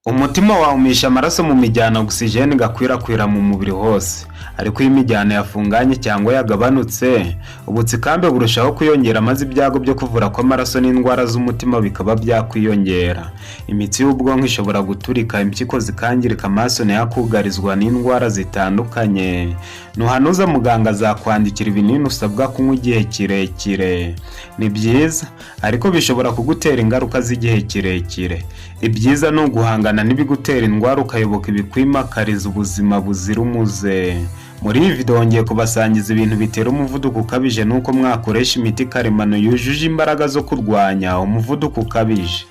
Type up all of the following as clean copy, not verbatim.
Umutima wawumisha amaraso mu mijyana oxygen gakwirakwira mu mubiri hose, ariko iyo imijyana yafunganye cyangwa yagabanutse ubutsikambe burushaho kwiyongera maze ibyago byo kuvura kw'amaraso n'indwara z'umutima bikaba byakwiyongera. Imitsi y'ubwonko ishobora guturika, impyiko zikangirika, amaso nayakugarizwa n'indwara zitandukanye. Nuhanuza muganga azakwandikira ibinini usabwa kunywa igihe kirekire. Ni byiza, ariko bishobora kugutera ingaruka z'igihe kirekire. Ibyiza ni uguhangana n'ibigutera indwara ukayoboka ibikwimakariza ubuzima buzira umuze. Muri iyi video ngiye kubasangiza ibintu bitera umuvuduko ukabije nuko mwakoresha imiti karemano yujuje imbaraga zo kurwanya umuvuduko ukabije.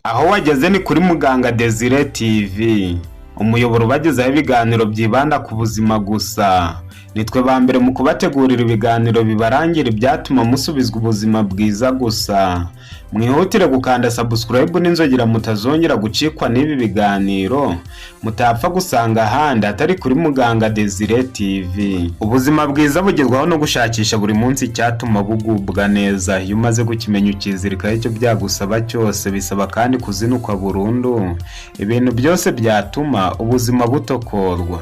Aho wageze ni kuri Muganga Desire TV, umuyoboro bagezaho ibiganiro byibanda ku buzima gusa. Nitwe ba mbere mu kubategurira ibiganiro bibarangira ibyatuma musubizwa ubuzima bwiza gusa. Mwihutire gukanda subscribe n'inzogera mutazongera gucikwa n'ibi biganiro, mutapfa gusanga ahandi atari kuri Muganga Desire TV. Ubuzima bwiza bugerwaho no gushakisha buri munsi icyatuma bugubwa neza. Iyo umaze gukimenya ukizirikaho icyo byagusaba cyose, bisaba kandi kuzinukwa burundu ibintu byose byatuma ubuzima butokorwa.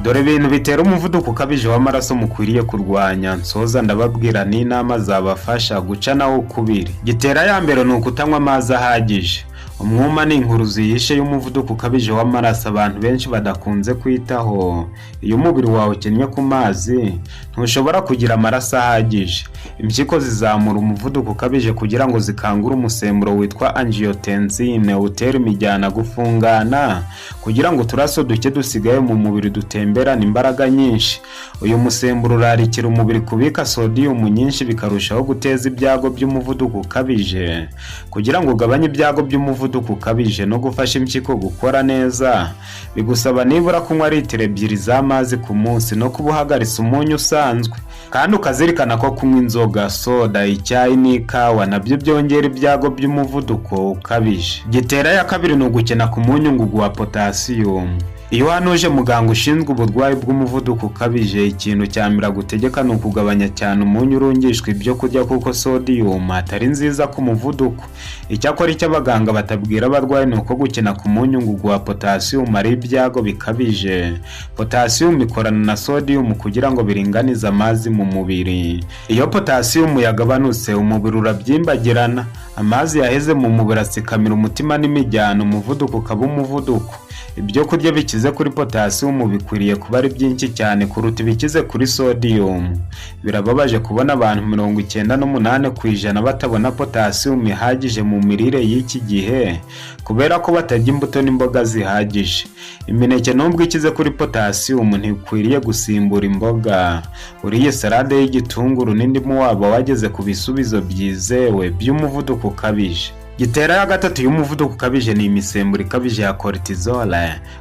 Dore ibintu bitera umuvuduko ukabije w'amaraso mukwiriye kurwanya. Nsoza ndababwira n'inama zabafasha guca nawo ukubiri. Gitera ya mbere ni ukutanywa amazi ahagije. Umwuma ni inkuru ziyishe y'umuvuduko ukabije w'amaraso abantu benshi badakunze kwitaho. Iyo umubiri wawe ukennye ku mazi ntushobora kugira amaraso ahagije. Impyiko zizamura umuvuduko ukabije kugira ngo zikangure umusemburo witwa angiotensine utera imijyana gufungana kugira ngo uturaso duke dusigaye mu mubiri dutemberana imbaraga nyinshi. Uyu musemburo urarikira umubiri kubika sodium nyinshi bikarushaho guteza ibyago by'umuvuduko ukabije. Kugira ngo ugabanye ibyago by'umuvuduko ukabije no gufasha impyiko gukora neza, bigusaba nibura kunywa litiro 2 z'amazi ku munsi no kubuhagarisa umunyu usanzwe. Kandi ukazirikana ko kunywa inzoga, soda, icyayi n'ikawa nabyo byongera ibyago by'umuvuduko ukabije. Gitera ya kabiri ni ugukena ku munyu ngugu wa potassium. Iyo wanuje muganga ushinzwe uburwayi bw'umuvuduko ukabije, ikintu cyamira gutegeka ni ukugabanya cyane umunyu urungishwa ibyo kurya kuko sodium atari nziza ku muvuduko. Icyakora icyo abaganga batabwira abarwayi ni uko gukena ku munyu ngugu wa potassium ari ibyago bikabije. Potassium ikorana na sodium kugira ngo biringanize amazi mu mubiri. Iyo potassium yagabanutse umubiri urabyimbagirana, amazi yaheze mu mubiri asikamira umutima n'imijyana, umuvuduko ukaba umuvuduko. Ibyo kurya bikize kuri potassium bikwiriye kuba ari byinshi cyane kuruta ibikize kuri sodium. Birababaje kubona abantu 98% batabona potassium ihagije mu mirire y'iki gihe kubera ko batarya imbuto n'imboga zihagije. Imineke nubwo ikize kuri potassium ntikwiriye gusimbura imboga. Uriye salade y'igitunguru n'indimu waba wageze ku bisubizo byizewe by'umuvuduko ukabije. Gitera ya gatatu y'umuvuduko ukabije ni imisemburo ikabije ya cortisol.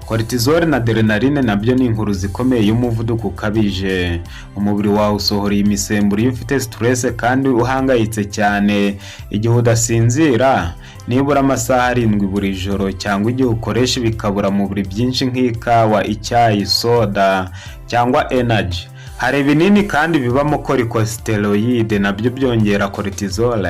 Cortisol na adrenaline nabyo ni inkuru zikomeye y'umuvuduko ukabije. Umubiri wawe usohora iyi misemburo iyo ufite stress kandi uhangayitse cyane, igihe udasinzira nibura amasaha 7 buri joro, cyangwa igihe ukoresha ibikabura mu buri byinshi nk'ikawa, icyayi, soda cyangwa energy. Hari ibinini kandi bibamo corticosteroid nabyo byongera cortisol.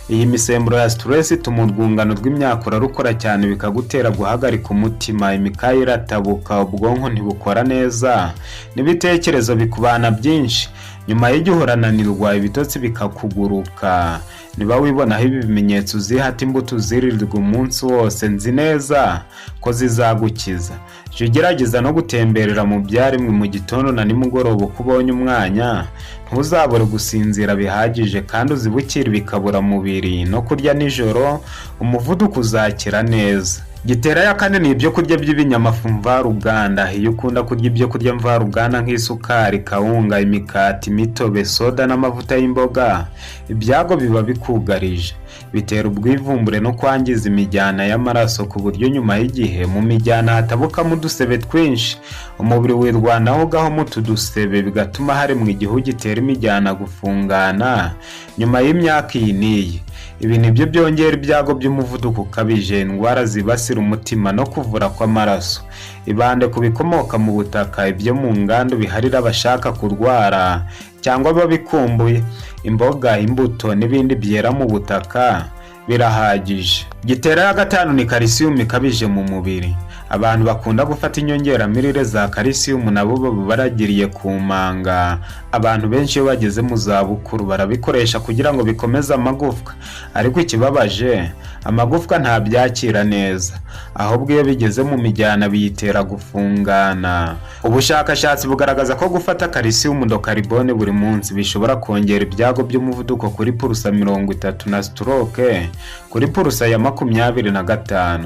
Iyi misemburo ya stress ituma urwungano rw'imyakura rukora cyane bikagutera guhagarika umutima, imikaya iratabuka, ubwonko ntibukora neza n'ibitekerezo bikubana byinshi. Nyuma y'igihe urananirwa ibitotsi bikakuguruka. Niba wibonaho ibi bimenyetso uzihata imbuto zirirwa umunsi wose, nzi neza ko zizagukiza. Jya ugerageza no gutemberera mu byaremwe mu gitondo na nimugoroba uko ubonye umwanya. Ntuzabure gusinzira bihagije kandi uzibukire ibikabura mubiri no kurya nijoro, umuvuduko uzakira neza. Gitera ya kane ni ibyo kurya by'ibinyamafu mvaruganda. Iyo ukunda kurya ibyo kurya mvaruganda nk'isukari, kawunga, imikati, imitobe, soda n'amavuta y'imboga, ibyago biba bikugarije. Bitera ubwivumbure no kwangiza imijyana y'amaraso ku buryo nyuma y'igihe mu mijyana hatabukamo udusebe twinshi. Umubiri wirwanaho gaho mu tudusebe bigatuma haremwa igihu gitera imijyana gufungana nyuma y'imyaka iyi n'iyi. Ibi nibyo byongera ibyago by'umuvuduko ukabije, indwara zibasira umutima no kuvura kw'amaraso. Ibande ku bikomoka mu butaka, ibyo mu nganda biharira abashaka kurwara cyangwa babikumbuye. Imboga, imbuto n'ibindi byera mu butaka birahagije. Gitera ya gatanu ni calcium ikabije mu mubiri. Abantu bakunda gufata inyongeramirire za calcium nabo baba baragiriye ku manga. Abantu benshi iyo bageze mu zabukuru barabikoresha kugira ngo bikomeze amagufwa, ariko ikibabaje amagufwa ntabyakira neza, ahubwo iyo bigeze mu mijyana biyitera gufungana. Ubushakashatsi bugaragaza ko gufata calcium ndokaribone buri munsi bishobora kongera ibyago by'umuvuduko kuri purusa 30 na stroke kuri purusa ya 25.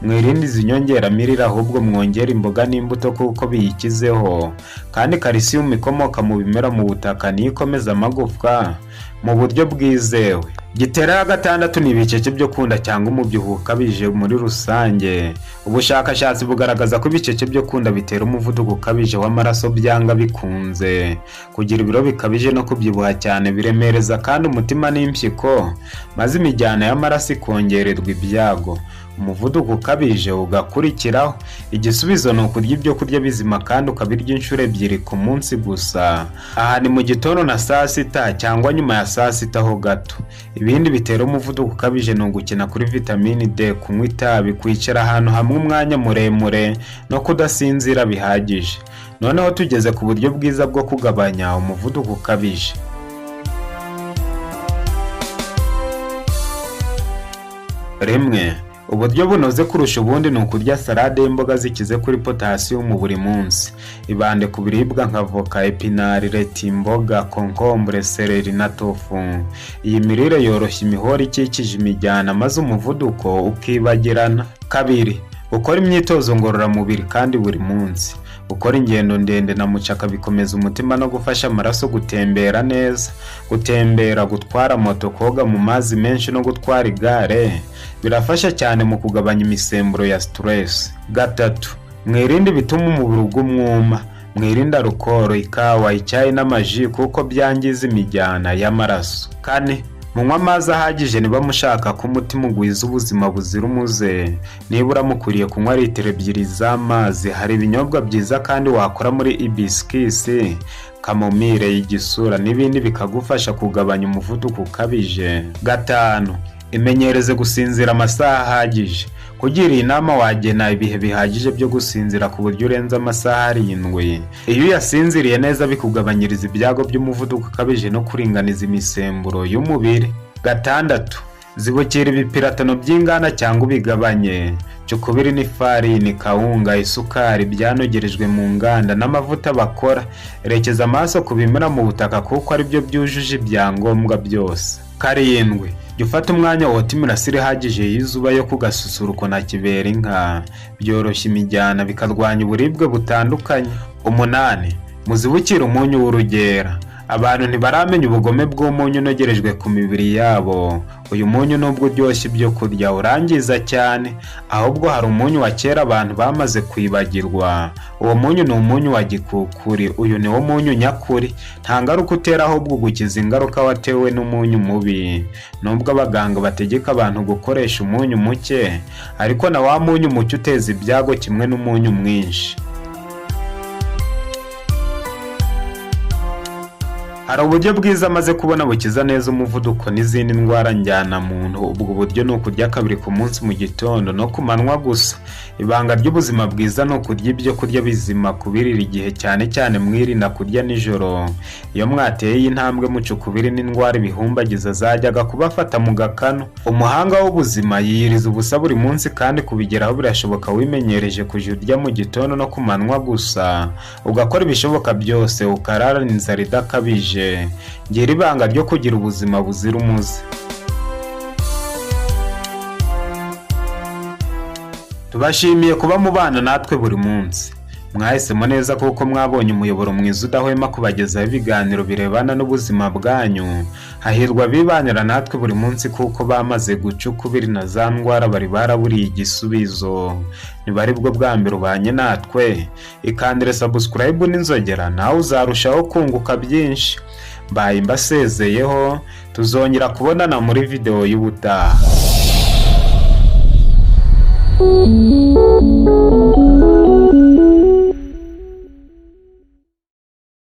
Mwirinde izi nyongeramirire, ahubwo mwongera imboga n'imbuto kuko biyikizeho, kandi calcium ikomoka mu bimera mu butaka niyo ikomeza amagufwa mu buryo bwizewe. Gitera ya gatandatu ni ibicece byo kunda cyangwa umubyibuho ukabije muri rusange. Ubushakashatsi bugaragaza ko ibicece byo kunda bitera umuvuduko ukabije w'amaraso byanga bikunze. Kugira ibiro bikabije no kubyibuha cyane biremereza kandi umutima n'impyiko, maze imijyana y'amaraso ikongererwa ibyago. Umuvuduko ukabije ugakurikiraho. Igisubizo ni ukurya ibyo kurya bizima kandi ukabirya inshuro 2 ku munsi gusa. Aha ni mu gitondo na saa sita cyangwa nyuma ya saa sita ho gato. Ibindi bitera umuvuduko ukabije ni ugukina kuri vitamini D, kunywa itabi, kwicara ahantu hamwe umwanya muremure no kudasinzira bihagije. Noneho tugeze ku buryo bwiza bwo kugabanya umuvuduko ukabije. Rimwe, uburyo bunoze kurusha ubundi ni ukurya salade y'imboga zikize kuri potassium buri munsi. Ibande ku biribwa nka voka, epinari, leti, imboga, concombre, celery na tofu. Iyi mirire yoroshya imihoro ikikije imijyana maze umuvuduko ukibagirana. Kabiri, gukora imyitozo ngororamubiri kandi buri munsi. Gukora ingendo ndende na mucaka bikomeza umutima no gufasha amaraso gutembera neza. Gutembera, gutwara moto, koga mu mazi menshi no gutwara igare birafasha cyane mu kugabanya imisemburo ya stress. Gatatu, mwirinde bituma umubiri ugumwuma. Mwirinde alcohol, ikawa, icyayi n'amaji kuko byangiza imijyana y'amaraso. Kane, munywa amazi ahagije niba mushaka ko umutima ugwiza ubuzima buzira umuze. Nibura mukwiriye kunywa litiro 2 z'amazi. Hari ibinyobwa byiza kandi wakora muri hibiscus, kamomile, igisura n'ibindi bikagufasha kugabanya umuvuduko ukabije. Gatanu, imenyereze gusinzira amasaha ahagije. Kugira inama wagena ibihe bihagije byo gusinzira ku buryo urenza amasaha 7. Iyo yasinziriye neza bikugabanyiriza ibyago by'umuvuduko ukabije no kuringaniza imisemburo y'umubiri. Gatandatu, zibukira ibipiratano by'inganda cyangwa ubigabanye. Cukubiri n'ifarini, kawunga, isukari byanogerejwe mu nganda n'amavuta bakora. Erekeza amaso ku bimera mu butaka kuko ari byo byujuje ibyangombwa byose. Karindwi, jya ufata umwanya wota imirasire ihagije y'izuba yo ku gasusuruko na kibera inka. Byoroshya imijyana bikarwanya uburibwe butandukanye. 8, muzibukire umunyu w'urugera. Abantu ntibaramenya ubugome bw'umunyu unogerejwe ku mibiri yabo. Uyu munyu nubwo uryoshye ibyo kurya urangiza cyane, ahubwo hari umunyu wa kera abantu bamaze kwibagirwa. Uwo munyu ni umunyu wa gikukuri. Uyu ni wo munyu nyakuri, nta ngaruka utera ahubwo gukiza ingaruka watewe n'umunyu mubi. Nubwo abaganga bategeka abantu gukoresha umunyu muke, ariko na wa munyu muke uteza ibyago kimwe n'umunyu mwinshi. Hari uburyo bwiza amaze kubona bukiza neza umuvuduko n'izindi ndwara njyana muntu. Ubwo buryo ni ukurya 2 ku munsi, mu gitondo no ku manywa gusa. Ibanga ry'ubuzima bwiza ni ukurya ibyo kurya bizima, kubirira igihe cyane cyane mwirinda kurya nijoro. Iyo mwateye iyi ntambwe mucukubiri n'indwara ibihumbagiza zajyaga kubafata mu gakano. Umuhanga w'ubuzima yiyiriza ubusa buri munsi kandi kubigeraho birashoboka wimenyereje kujya urya mu gitondo no ku manywa gusa. Ugakora ibishoboka byose ukararana inzara idakabije. Ngira ibanga ryo kugira ubuzima buzira umuze. Tubashimiye kuba mubana natwe buri munsi. Mwahisemo neza kuko mwabonye umuyoboro mwiza udahwema kubagezaho ibiganiro birebana n'ubuzima bwanyu. Hahirwa bibanira natwe buri munsi kuko bamaze guca ukubiri na za ndwara bari baraburiye igisubizo. Nibari bwo bwa mbere ubanye natwe, ikandire subscribe n'inzogera nawe uzarushaho kunguka byinshi. mbaye mbasezeyeho, tuzongera kubonana muri video y'ubutaha.